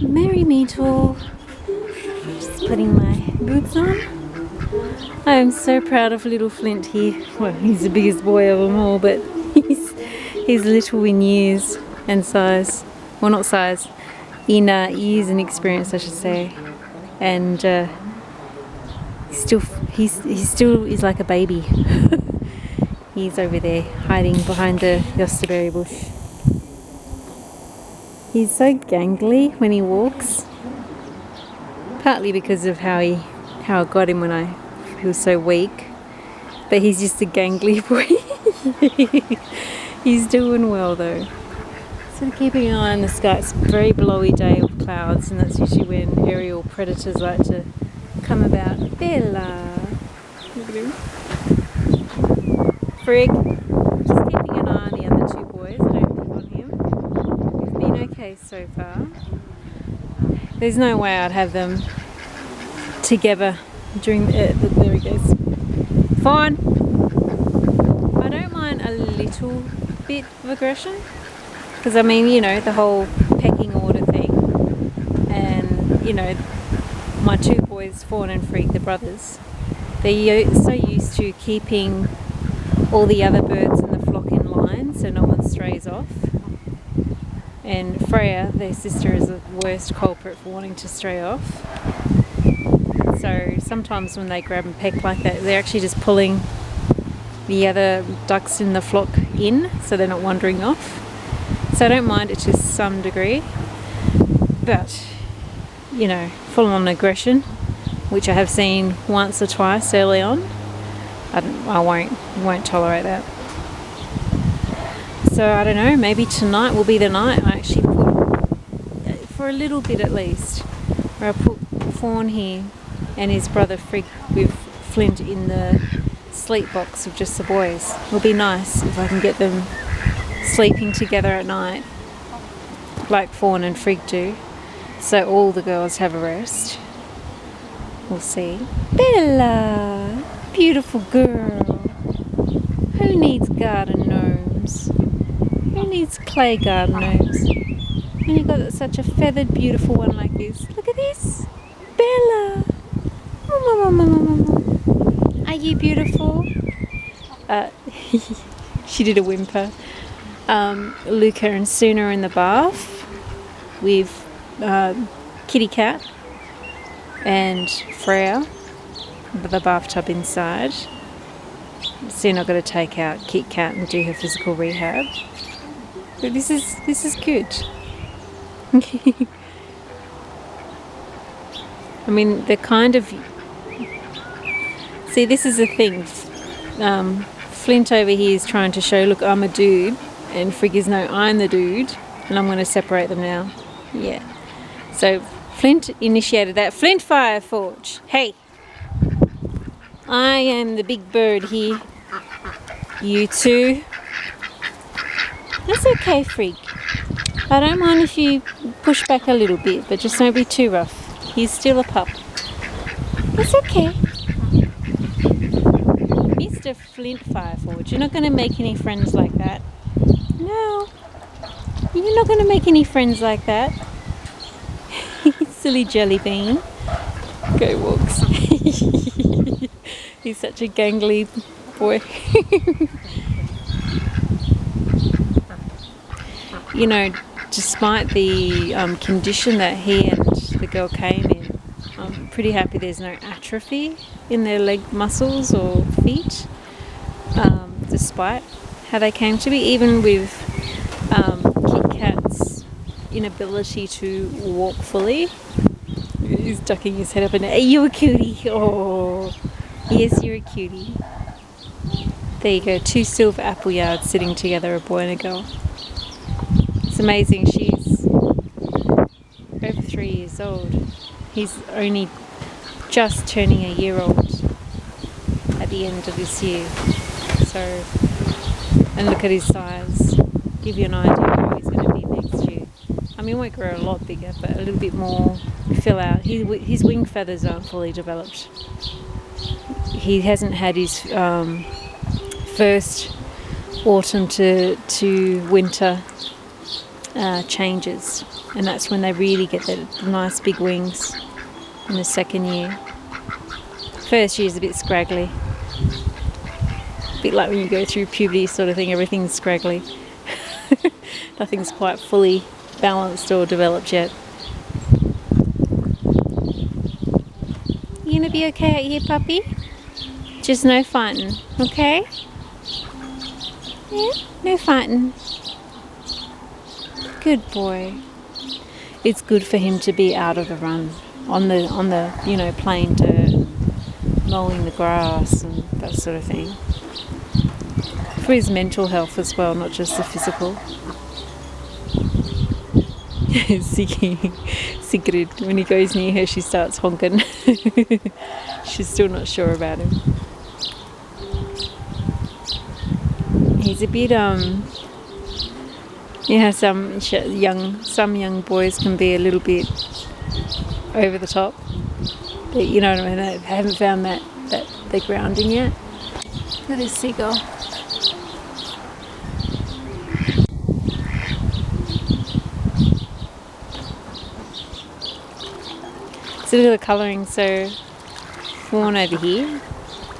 Merry meet all. Just putting my boots on. I am so proud of little Flint here. Well, he's the biggest boy of them all, but he's little in years and size. Well, not size, in years and experience, I should say. And he still is like a baby. He's over there hiding behind the yostaberry bush. He's so gangly when he walks, partly because of how I got him when he was so weak. But he's just a gangly boy. He's doing well though. So keeping an eye on the sky. It's a very blowy day of clouds, and that's usually when aerial predators like to come about. Bella, look at him. Frig. Just keeping an eye on the other two boys. I don't pick on him. We've been okay so far. There's no way I'd have them together during there he goes. Fine. I don't mind a little bit of aggression, because I mean, you know, the whole pecking order thing, and you know, my two boys, Fawn and Frig, the brothers, they're so used to keeping all the other birds in the flock in line so no one strays off. And Freya, their sister, is the worst culprit for wanting to stray off. So sometimes when they grab and peck like that, they're actually just pulling the other ducks in the flock in so they're not wandering off. So I don't mind it to some degree. But, you know, full on aggression, which I have seen once or twice early on, I won't tolerate that. So I don't know, maybe tonight will be the night I actually put, for a little bit at least, where I put Fawn here and his brother Frig with Flint in the sleep box of just the boys. It'll be nice if I can get them sleeping together at night, like Fawn and Frig do, so all the girls have a rest. We'll see. Bella, beautiful girl. Who needs garden gnomes? Who needs clay garden gnomes? And you got such a feathered, beautiful one like this. Look at this, Bella. Are you beautiful? She did a whimper. Luca and Suna are in the bath with Kitty Cat and Freya, the bathtub inside. Soon I've got to take out Kit Kat and do her physical rehab. But this is good. I mean, they're kind of... See, this is the thing. Flint over here is trying to show, look, I'm a dude. And Frig is, no, I'm the dude. And I'm going to separate them now. Yeah. So Flint initiated that. Flint Fireforge. Hey. I am the big bird here. You two. That's okay, Frig. I don't mind if you push back a little bit, but just don't be too rough. He's still a pup. That's okay. Mr. Flint Fireforge, you're not going to make any friends like that. No. You're not going to make any friends like that. Silly jelly bean. Go walks. He's such a gangly boy. You know, despite the condition that he and the girl came in, I'm pretty happy there's no atrophy in their leg muscles or feet, despite how they came to be, even with Kit Kat's inability to walk fully. He's ducking his head up and, are you a cutie? Oh, yes, you're a cutie. There you go, two silver Appleyards sitting together, a boy and a girl. It's amazing, she's over 3 years old. He's only just turning a year old at the end of this year. So, and look at his size. Give you an idea how he's going to be next year. I mean, he won't grow a lot bigger, but a little bit more fill out. His wing feathers aren't fully developed. He hasn't had his first autumn to winter changes, and that's when they really get the nice big wings in the second year. First year is a bit scraggly, a bit like when you go through puberty sort of thing, everything's scraggly. Nothing's quite fully balanced or developed yet. You gonna be okay out here, puppy? Just no fighting, okay? Yeah, no fighting. Good boy. It's good for him to be out of the run, on the plain dirt, mowing the grass and that sort of thing. For his mental health as well, not just the physical. Sigrid, when he goes near her, she starts honking. She's still not sure about him. He's a bit some young boys can be a little bit over the top, but you know what I mean, they haven't found that the grounding yet. Look at this seagull. So look at the colouring. So fawn over here,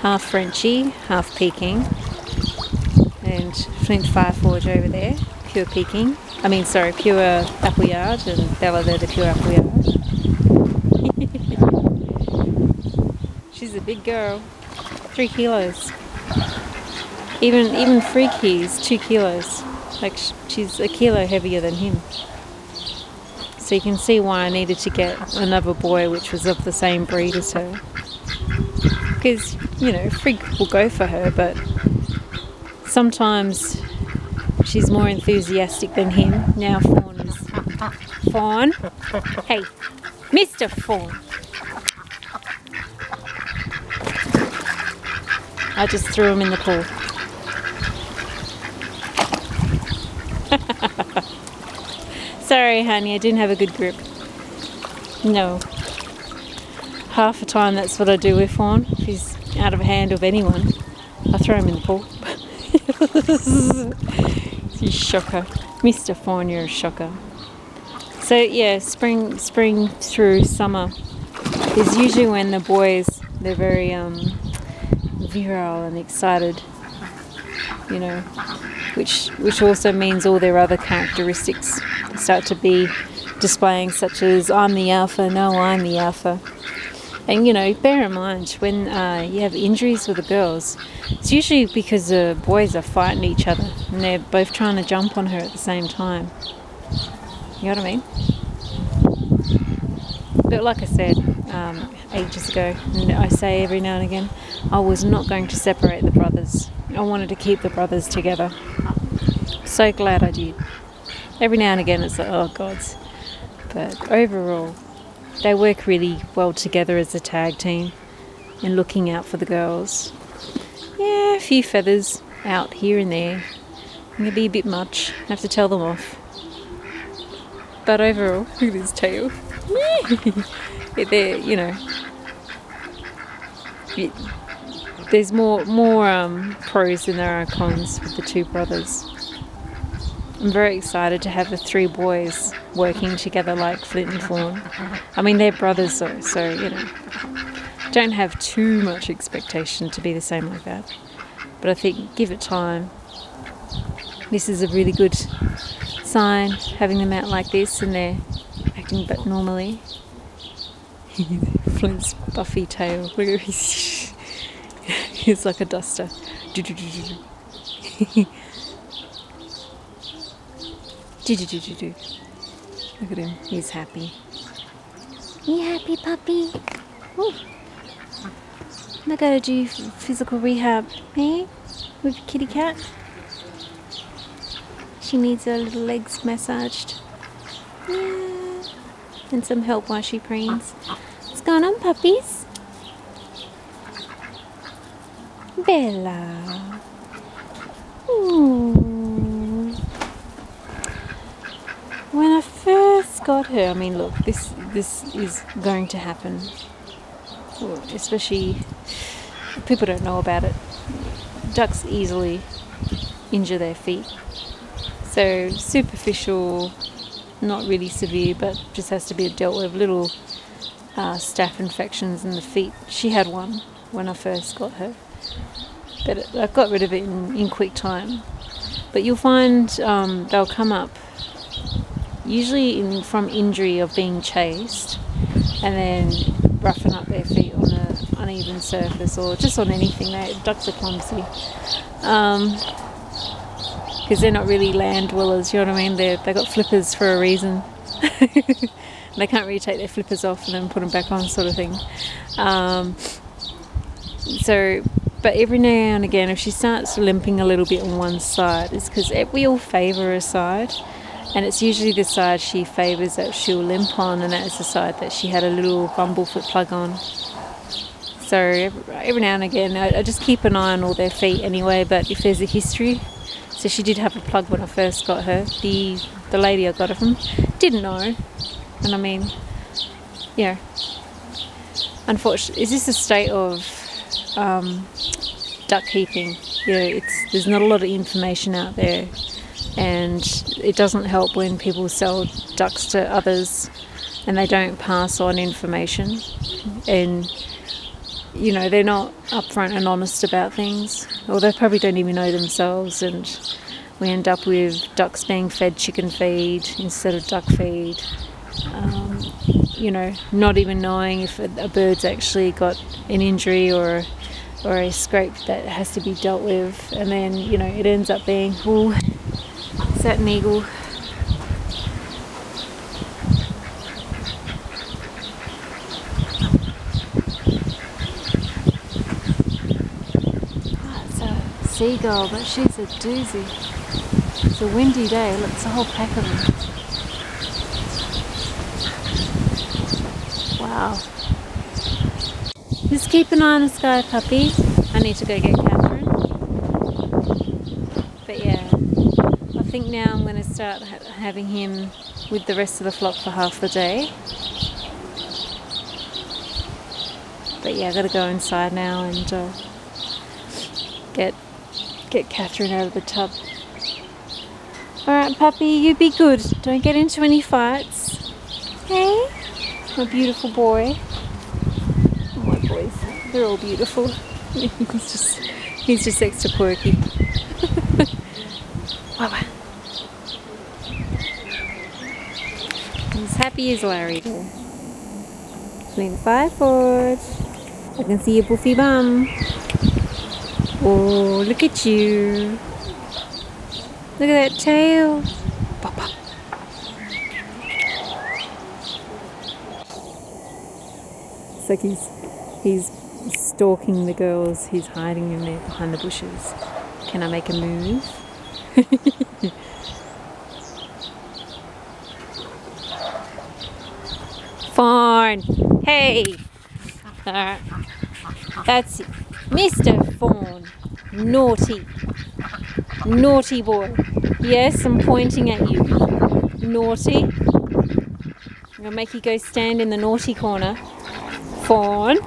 half Frenchy, half Peking, and Flint Fireforge over there, pure Peking. Pure Appleyard, and Bella there, the pure Appleyard. She's a big girl, 3 kilos. Even Freaky is 2 kilos. Like she's a kilo heavier than him. So you can see why I needed to get another boy which was of the same breed as her. Because, Frig will go for her, but sometimes she's more enthusiastic than him. Now Fawn is... Fawn? Hey, Mr. Fawn. I just threw him in the pool. Sorry, honey, I didn't have a good grip. No. Half the time that's what I do with Fawn. If he's out of hand of anyone, I throw him in the pool. You shocker. Mr. Fawn, you're a shocker. So yeah, spring through summer is usually when the boys, they're very virile and excited, which also means all their other characteristics start to be displaying, such as I'm the alpha, no, I'm the alpha. And bear in mind, when you have injuries with the girls, it's usually because the boys are fighting each other and they're both trying to jump on her at the same time. You know what I mean? But like I said ages ago, and I say every now and again, I was not going to separate the brothers. I wanted to keep the brothers together. So glad I did. Every now and again it's like, oh gods. But overall, they work really well together as a tag team and looking out for the girls. Yeah, a few feathers out here and there. It can be a bit much. I have to tell them off. But overall, look at his tail. There's more pros than there are cons with the 2 brothers. I'm very excited to have the 3 boys working together like Flint and Fawn. I mean, they're brothers though, so, don't have too much expectation to be the same like that. But I think, give it time. This is a really good sign, having them out like this and they're acting but normally. Flint's buffy tail. Look at his... He's like a duster. Look at him, he's happy. You happy, puppy? Ooh. I gotta do physical rehab, eh? With kitty cat. She needs her little legs massaged. Yeah. And some help while she preens. What's going on, puppies? Bella. Ooh. When I first got her, I mean, look, this is going to happen. Especially, people don't know about it. Ducks easily injure their feet. So superficial not really severe, but just has to be dealt with. Little staph infections in the feet. She had one when I first got her, but I got rid of it in quick time. But you'll find they'll come up usually from injury of being chased, and then roughen up their feet on an uneven surface or just on anything. Ducks are clumsy because they're not really land dwellers, you know what I mean? They got flippers for a reason. They can't really take their flippers off and then put them back on, sort of thing. But every now and again, if she starts limping a little bit on one side, it's because we all favour a side, and it's usually the side she favours that she'll limp on, and that is the side that she had a little bumblefoot plug on. So every now and again, I just keep an eye on all their feet anyway, but if there's a history. So she did have a plug when I first got her. The lady I got her from didn't know. And I mean, unfortunately, is this a state of duck keeping? There's not a lot of information out there, and it doesn't help when people sell ducks to others and they don't pass on information, and they're not upfront and honest about things, or they probably don't even know themselves, and we end up with ducks being fed chicken feed instead of duck feed. Not even knowing if a bird's actually got an injury or a scrape that has to be dealt with, and then it ends up being, is that an eagle? It's a seagull, but she's a doozy. It's a windy day. Look, it's a whole pack of them. Wow. Just keep an eye on the sky, puppy. I need to go get Catherine. But yeah, I think now I'm going to start having him with the rest of the flock for half the day. But yeah, I've got to go inside now and get Catherine out of the tub. Alright, puppy, you be good. Don't get into any fights. Hey? My beautiful boy. Oh, my boys. They're all beautiful. He's just extra quirky. Wow. He's happy as Larry. Flint Fireforge. I can see your buffy bum. Oh, look at you. Look at that tail. Pop, pop. It's like he's stalking the girls. He's hiding in there behind the bushes. Can I make a move? Fawn. Hey. Alright. That's it. Mr. Fawn. Naughty. Naughty boy. Yes, I'm pointing at you. Naughty. I'm going to make you go stand in the naughty corner. Fawn.